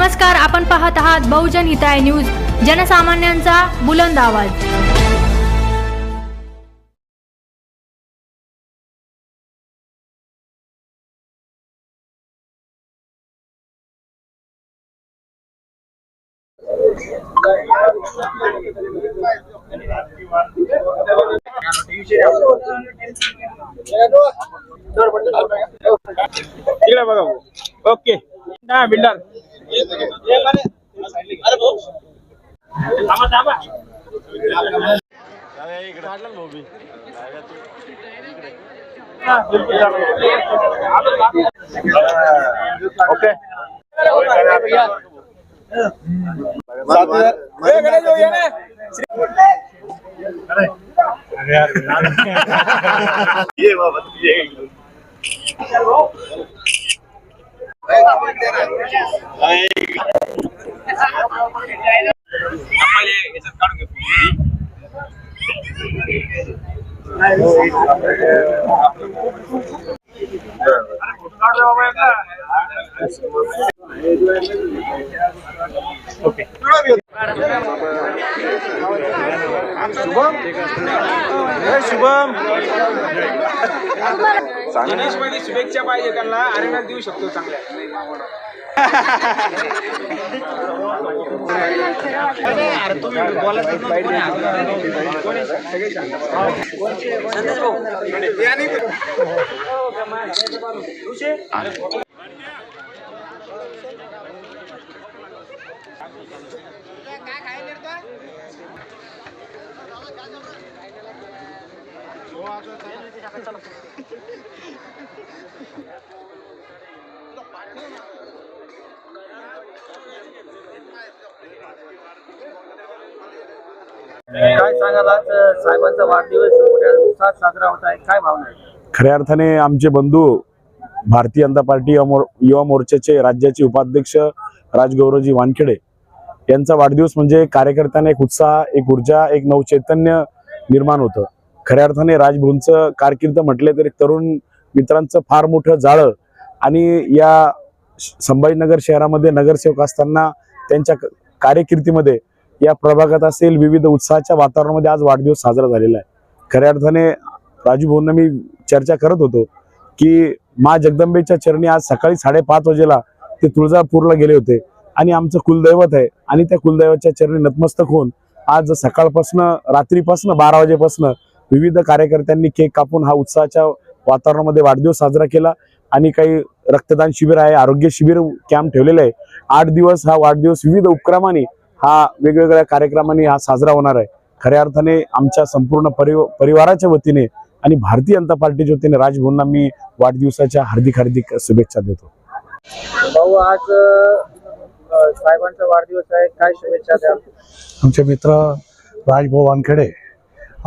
नमस्कार, आपण पाहत आहात बहुजन हिताय न्यूज, जनसामान्यांचा बुलंद आवाज। ओके ना बिल्डर ओके शुभम गणेश मध्ये शुभेच्छा पाहिजे त्यांना आरेना देऊ शकतो चांगल्या। काय सांगाल, आज साहेबांचा वाढदिवस मोठ्या उत्साहात साजरा होत आहे, काय भावना आहे? खऱ्या अर्थाने आमचे बंधू भारतीय जनता पार्टी युवा मोर्चाचे राज्याचे उपाध्यक्ष राजगौरवजी वानखेडे यांचा वाढदिवस म्हणजे कार्यकर्त्यांना एक उत्साह, एक ऊर्जा, एक नवचैतन्य निर्माण होतं। खऱ्या अर्थाने राजभवनचं कारकीर्द म्हटले तर एक तरुण मित्रांचं फार मोठं जाळं आणि या संभाजीनगर शहरामध्ये नगरसेवक असताना त्यांच्या कार्यकिर्दीमध्ये या प्रभागात असेल विविध उत्साहाच्या वातावरणामध्ये आज वाढदिवस साजरा झालेला आहे। खऱ्या अर्थाने राजू भाऊंना मी चर्चा करत होतो की मा जगदंबेच्या चरणी आज सकाळी 5:30 वाजेला ते तुळजापूरला गेले होते आणि आमचं कुलदैवत आहे आणि त्या कुलदैवताच्या चरणी नतमस्तक होऊन आज सकाळपासून रात्रीपासून 12 वाजेपासून विविध कार्यकर्त्यांनी केक कापून हा उत्साहाच्या वातावरणामध्ये वाढदिवस साजरा केला आणि काही रक्तदान शिबिर आहे, आरोग्य शिबिर कॅम्प ठेवलेले आहे। 8 दिवस हा वाढदिवस विविध उपक्रमांनी हा वेगवेगळ्या कार्यक्रमांनी हा साजरा होणार आहे। खऱ्या अर्थाने आमच्या संपूर्ण परिवाराच्या वतीने आणि भारतीय जनता पार्टीच्या वतीने राजभवनला मी वाढदिवसाच्या हार्दिक शुभेच्छा देतो। भाऊ, आज साहेबांचा वाढदिवस आहे, काय शुभेच्छा द्याल? आमचे मित्र राजभाऊ वानखेडे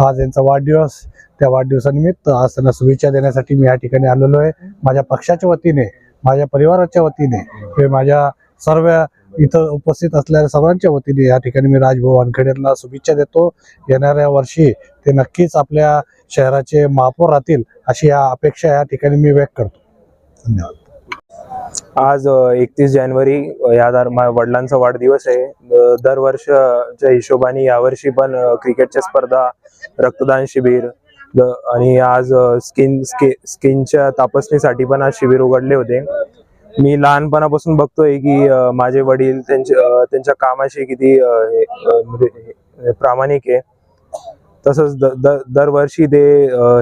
आज यांचा वाढदिवस, त्या वाढदिवसानिमित्त आज त्यांना शुभेच्छा देण्यासाठी मी या ठिकाणी आलेलो आहे। माझ्या पक्षाच्या वतीने, माझ्या परिवाराच्या वतीने, माझ्या सर्व इथं उपस्थित असलेल्या सर्वांच्या वतीने या ठिकाणी मी राजभाऊ वानखेडेंना शुभेच्छा देतो। येणाऱ्या वर्षी ते नक्कीच आपल्या शहराचे महापौर राहतील अशी या अपेक्षा या ठिकाणी मी व्यक्त करतो। धन्यवाद। आज 31 जानेवारी या वडिलांचा वाढदिवस आहे। दरवर्षीच्या हिशोबाने यावर्षी पण क्रिकेटच्या स्पर्धा, रक्तदान शिबिर आणि आज स्किनच्या तपासणीसाठी पण आज शिबिर उघडले होते। मी लहानपणापासून बघतोय की माझे वडील त्यांच्या कामाशी किती प्रामाणिक आहे। तसंच दरवर्षी ते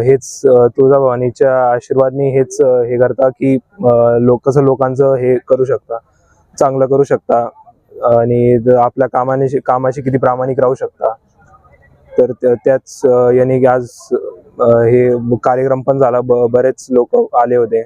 हेच तुळजाभवानीच्या आशीर्वादाने हेच हे करता की कसं लोकांचं हे करू शकता, चांगलं करू शकता आणि आपल्या कामाशी किती प्रामाणिक राहू शकता। तर त्याच याने आज हे कार्यक्रम पण झाला, बरेच लोक आले होते।